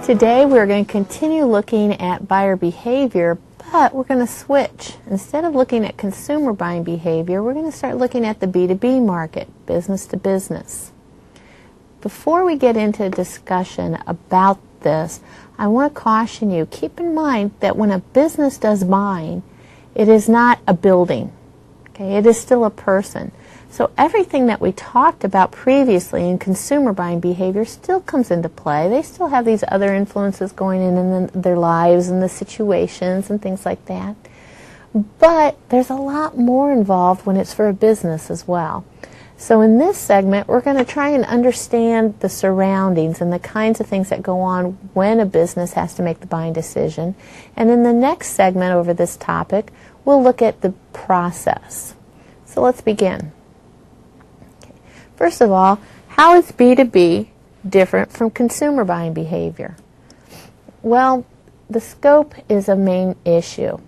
Today we're going to continue looking at buyer behavior, but we're going to switch. Instead of looking at consumer buying behavior, we're going to start looking at the B2B market, business to business. Before we get into a discussion about this, I want to caution you, keep in mind that when a business does buying, it is not a building. Okay, it is still a person. So everything that we talked about previously in consumer buying behavior still comes into play. They still have these other influences going in their lives and the situations and things like that. But there's a lot more involved when it's for a business as well. So in this segment, we're going to try and understand the surroundings and the kinds of things that go on when a business has to make the buying decision. And in the next segment over this topic, we'll look at the process. So let's begin. First of all, how is B2B different from consumer buying behavior? Well, the scope is a main issue.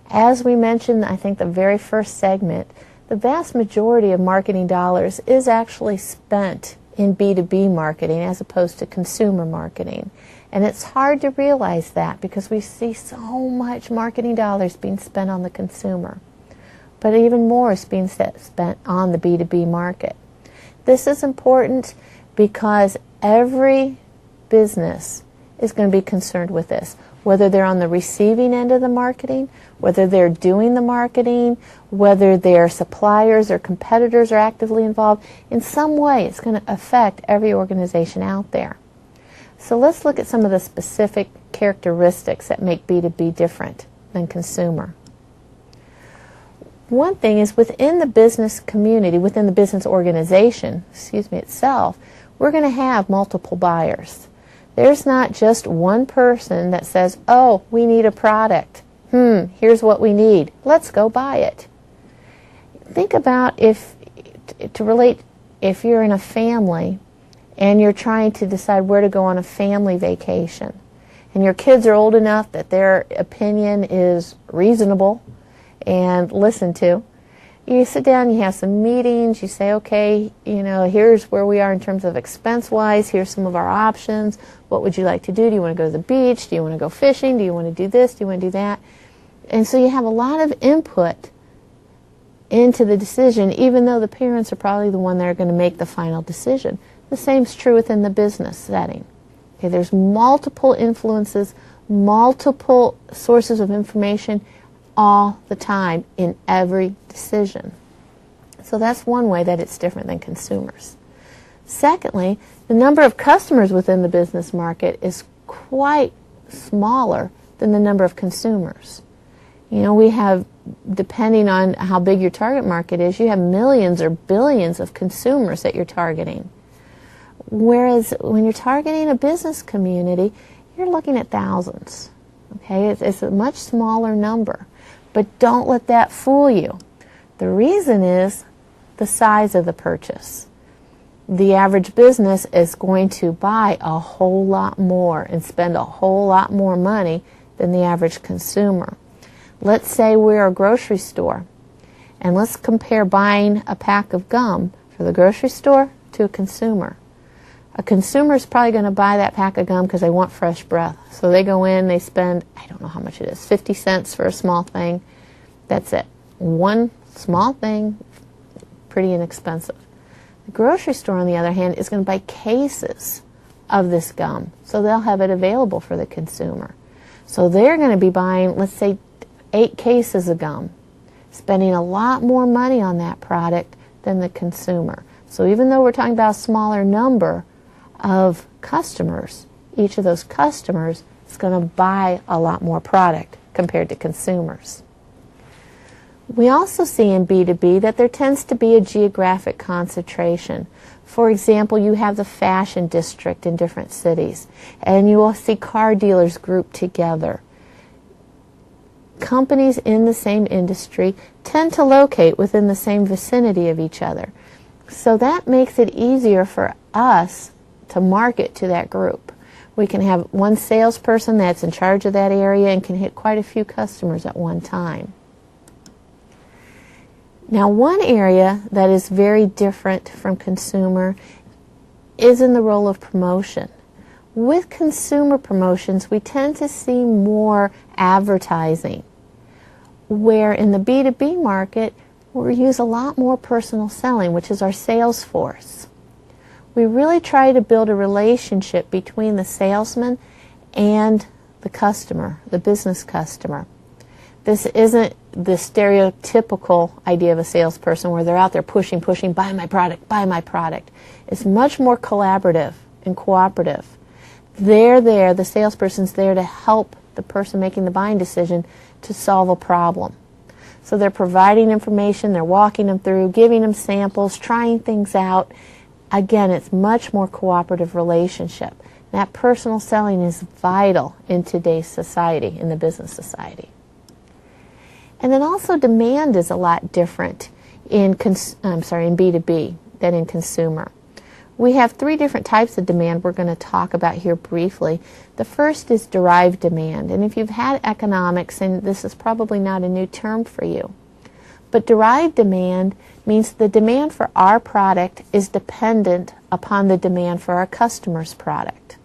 As we mentioned, I think the very first segment, the vast majority of marketing dollars is actually spent in B2B marketing as opposed to consumer marketing. And it's hard to realize that because we see so much marketing dollars being spent on the consumer. But even more is being spent on the B2B market. This is important because every business is going to be concerned with this, whether they're on the receiving end of the marketing, whether they're doing the marketing, whether their suppliers or competitors are actively involved. In some way, it's going to affect every organization out there. So let's look at some of the specific characteristics that make B2B different than consumer. One thing is within the business community, within the business organization, itself, we're going to have multiple buyers. There's not just one person that says, oh, we need a product. Here's what we need. Let's go buy it. Think about if you're in a family and you're trying to decide where to go on a family vacation, and your kids are old enough that their opinion is reasonable and listen to. You sit down, you have some meetings, you say, okay, here's where we are in terms of expense-wise, here's some of our options, what would you like to do? Do you want to go to the beach? Do you want to go fishing? Do you want to do this? Do you want to do that? And so you have a lot of input into the decision, even though the parents are probably the one that are going to make the final decision. The same is true within the business setting. Okay, there's multiple influences, multiple sources of information all the time in every decision. So that's one way that it's different than consumers. Secondly, the number of customers within the business market is quite smaller than the number of consumers. We have, depending on how big your target market is, you have millions or billions of consumers that you're targeting. Whereas when you're targeting a business community, you're looking at thousands. Okay, it's a much smaller number. But don't let that fool you. The reason is the size of the purchase. The average business is going to buy a whole lot more and spend a whole lot more money than the average consumer. Let's say we're a grocery store, and let's compare buying a pack of gum for the grocery store to a consumer. A consumer is probably going to buy that pack of gum because they want fresh breath. So they go in, they spend, I don't know how much it is, 50 cents for a small thing. That's it. One small thing, pretty inexpensive. The grocery store, on the other hand, is going to buy cases of this gum. So they'll have it available for the consumer. So they're going to be buying, let's say, 8 cases of gum, spending a lot more money on that product than the consumer. So even though we're talking about a smaller number of customers, each of those customers is going to buy a lot more product compared to consumers. We also see in B2B that there tends to be a geographic concentration. For example, you have the fashion district in different cities, and you will see car dealers grouped together. Companies in the same industry tend to locate within the same vicinity of each other. So that makes it easier for us to market to that group. We can have one salesperson that's in charge of that area and can hit quite a few customers at one time. Now, one area that is very different from consumer is in the role of promotion. With consumer promotions, we tend to see more advertising, where in the B2B market, we use a lot more personal selling, which is our sales force. We really try to build a relationship between the salesman and the customer, the business customer. This isn't the stereotypical idea of a salesperson where they're out there pushing, buy my product, buy my product. It's much more collaborative and cooperative. They're there, the salesperson's there to help the person making the buying decision to solve a problem. So they're providing information, they're walking them through, giving them samples, trying things out. Again, it's much more cooperative relationship. That personal selling is vital in today's society, in the business society. And then also demand is a lot different in B2B than in consumer. We have 3 different types of demand we're going to talk about here briefly. The first is derived demand. And if you've had economics, and this is probably not a new term for you, but derived demand means the demand for our product is dependent upon the demand for our customer's product.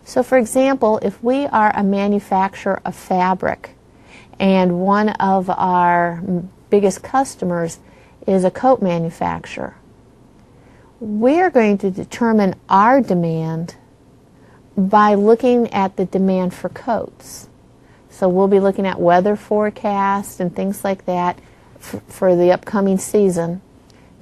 So for example, if we are a manufacturer of fabric and one of our biggest customers is a coat manufacturer, we're going to determine our demand by looking at the demand for coats. So we'll be looking at weather forecasts and things like that for the upcoming season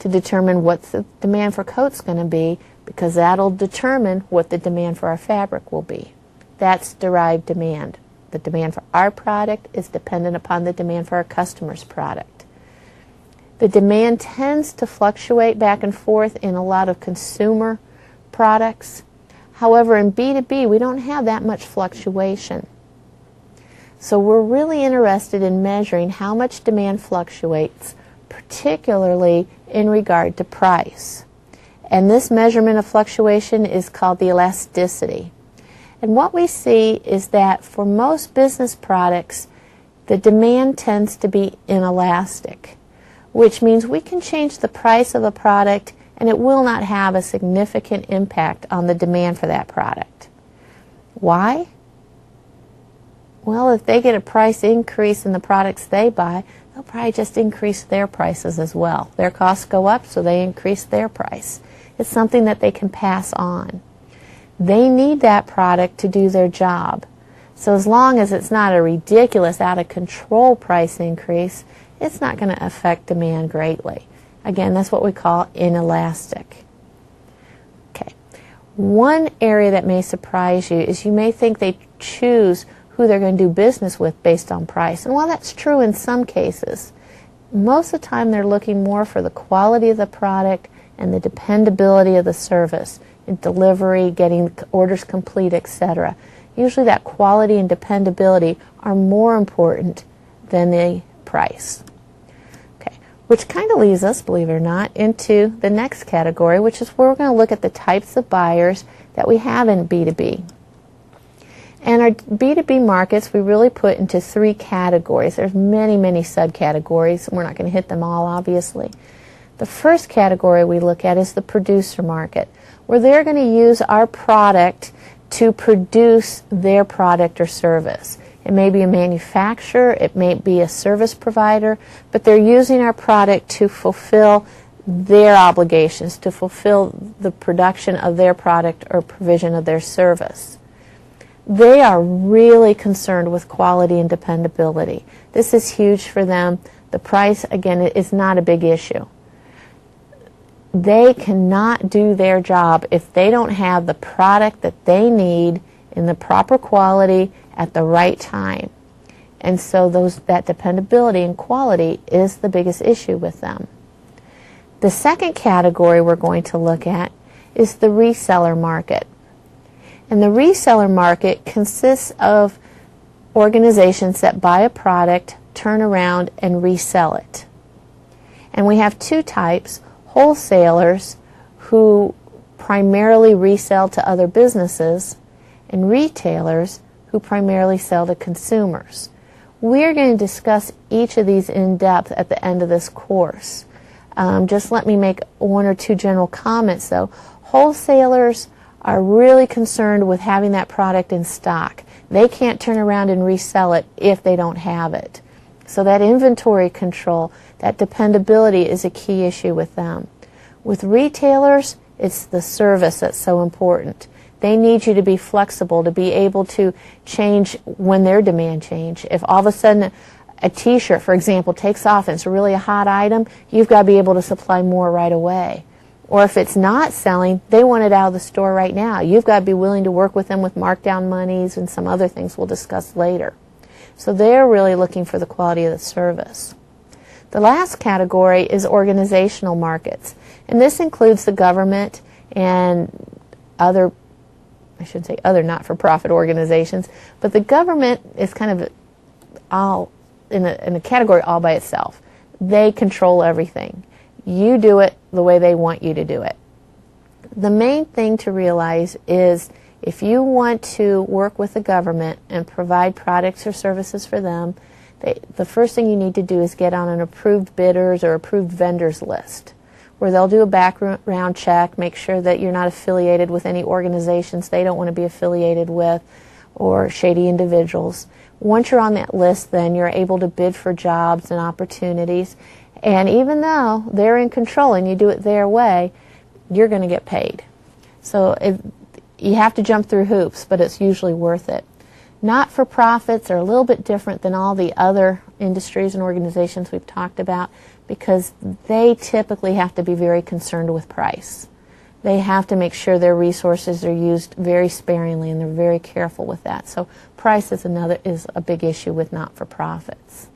to determine what the demand for coats going to be, because that'll determine what the demand for our fabric will be. That's derived demand. The demand for our product is dependent upon the demand for our customer's product. The demand tends to fluctuate back and forth in a lot of consumer products. However, in B2B, we don't have that much fluctuation. So we're really interested in measuring how much demand fluctuates, particularly in regard to price. And this measurement of fluctuation is called the elasticity. And what we see is that for most business products, the demand tends to be inelastic, which means we can change the price of a product and it will not have a significant impact on the demand for that product. Why? Well, if they get a price increase in the products they buy, they'll probably just increase their prices as well. Their costs go up, so they increase their price. It's something that they can pass on. They need that product to do their job. So as long as it's not a ridiculous, out-of-control price increase, it's not going to affect demand greatly. Again, that's what we call inelastic. Okay. One area that may surprise you is you may think they choose who they're going to do business with based on price. And while that's true in some cases, most of the time they're looking more for the quality of the product and the dependability of the service, in delivery, getting orders complete, etc. Usually that quality and dependability are more important than the price. Okay, which kind of leads us, believe it or not, into the next category, which is where we're going to look at the types of buyers that we have in B2B. And our B2B markets we really put into 3 categories. There's many, many subcategories. We're not going to hit them all, obviously. The first category we look at is the producer market, where they're going to use our product to produce their product or service. It may be a manufacturer, it may be a service provider, but they're using our product to fulfill their obligations, to fulfill the production of their product or provision of their service. They are really concerned with quality and dependability. This is huge for them. The price, again, is not a big issue. They cannot do their job if they don't have the product that they need in the proper quality at the right time. And so that dependability and quality is the biggest issue with them. The second category we're going to look at is the reseller market. And the reseller market consists of organizations that buy a product, turn around, and resell it. And we have 2 types: wholesalers who primarily resell to other businesses, and retailers who primarily sell to consumers. We're going to discuss each of these in depth at the end of this course. Just let me make 1 or 2 general comments though. Wholesalers are really concerned with having that product in stock. They can't turn around and resell it if they don't have it. So that inventory control, that dependability is a key issue with them. With retailers, it's the service that's so important. They need you to be flexible, to be able to change when their demand change. If all of a sudden a t-shirt, for example, takes off and it's really a hot item, you've got to be able to supply more right away. Or if it's not selling, they want it out of the store right now. You've got to be willing to work with them with markdown monies and some other things we'll discuss later. So they're really looking for the quality of the service. The last category is organizational markets. And this includes the government and other, I should say other not-for-profit organizations, but the government is kind of all in a category all by itself. They control everything. You do it the way they want you to do it. The main thing to realize is if you want to work with the government and provide products or services for them, the first thing you need to do is get on an approved bidders or approved vendors list, where they'll do a background check, make sure that you're not affiliated with any organizations they don't want to be affiliated with or shady individuals. Once you're on that list, then you're able to bid for jobs and opportunities. And even though they're in control and you do it their way, you're going to get paid. So you have to jump through hoops, but it's usually worth it. Not-for-profits are a little bit different than all the other industries and organizations we've talked about because they typically have to be very concerned with price. They have to make sure their resources are used very sparingly, and they're very careful with that. So price is a big issue with not-for-profits.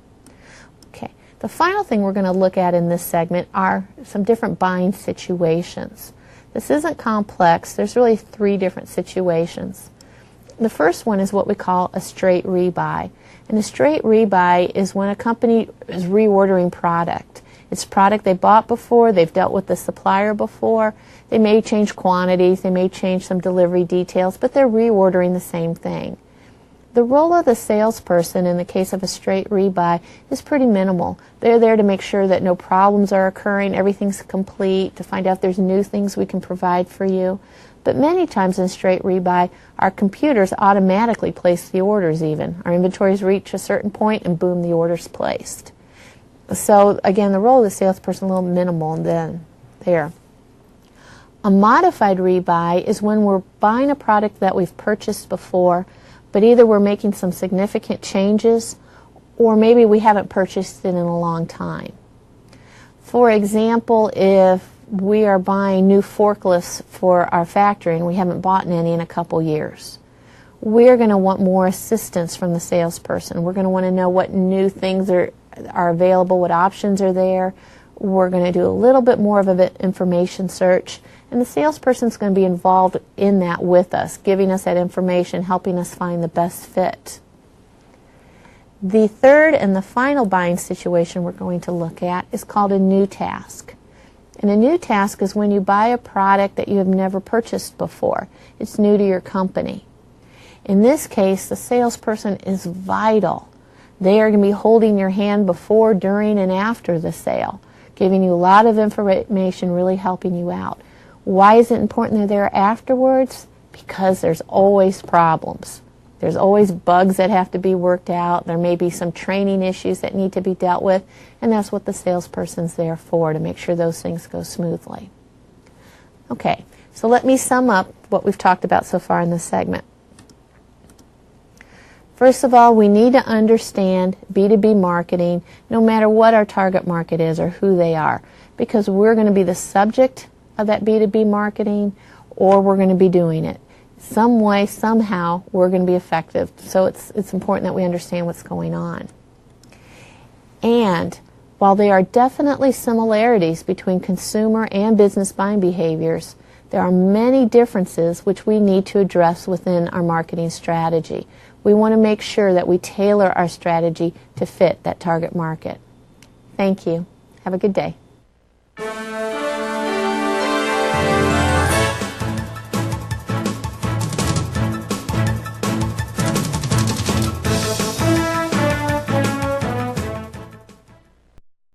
Okay. The final thing we're going to look at in this segment are some different buying situations. This isn't complex. There's really 3 different situations. The first one is what we call a straight rebuy. And a straight rebuy is when a company is reordering product. It's product they bought before, they've dealt with the supplier before, they may change quantities, they may change some delivery details, but they're reordering the same thing. The role of the salesperson in the case of a straight rebuy is pretty minimal. They're there to make sure that no problems are occurring, everything's complete, to find out if there's new things we can provide for you. But many times in straight rebuy, our computers automatically place the orders even. Our inventories reach a certain point and boom, the order's placed. So again, the role of the salesperson is a little minimal then there. A modified rebuy is when we're buying a product that we've purchased before, but either we're making some significant changes or maybe we haven't purchased it in a long time. For example, if we are buying new forklifts for our factory and we haven't bought any in a couple years, we're going to want more assistance from the salesperson. We're going to want to know what new things are available, what options are there. We're going to do a little bit more of an information search, and the salesperson's going to be involved in that with us, giving us that information, helping us find the best fit. The third and the final buying situation we're going to look at is called a new task. And a new task is when you buy a product that you have never purchased before. It's new to your company. In this case, the salesperson is vital. They are going to be holding your hand before, during, and after the sale, giving you a lot of information, really helping you out. Why is it important they're there afterwards? Because there's always problems. There's always bugs that have to be worked out. There may be some training issues that need to be dealt with, and that's what the salesperson's there for, to make sure those things go smoothly. Okay, so let me sum up what we've talked about so far in this segment. First of all, we need to understand B2B marketing, no matter what our target market is or who they are, because we're going to be the subject of that B2B marketing, or we're going to be doing it. Some way, somehow, we're going to be effective. So it's important that we understand what's going on. And while there are definitely similarities between consumer and business buying behaviors, there are many differences which we need to address within our marketing strategy. We want to make sure that we tailor our strategy to fit that target market. Thank you. Have a good day.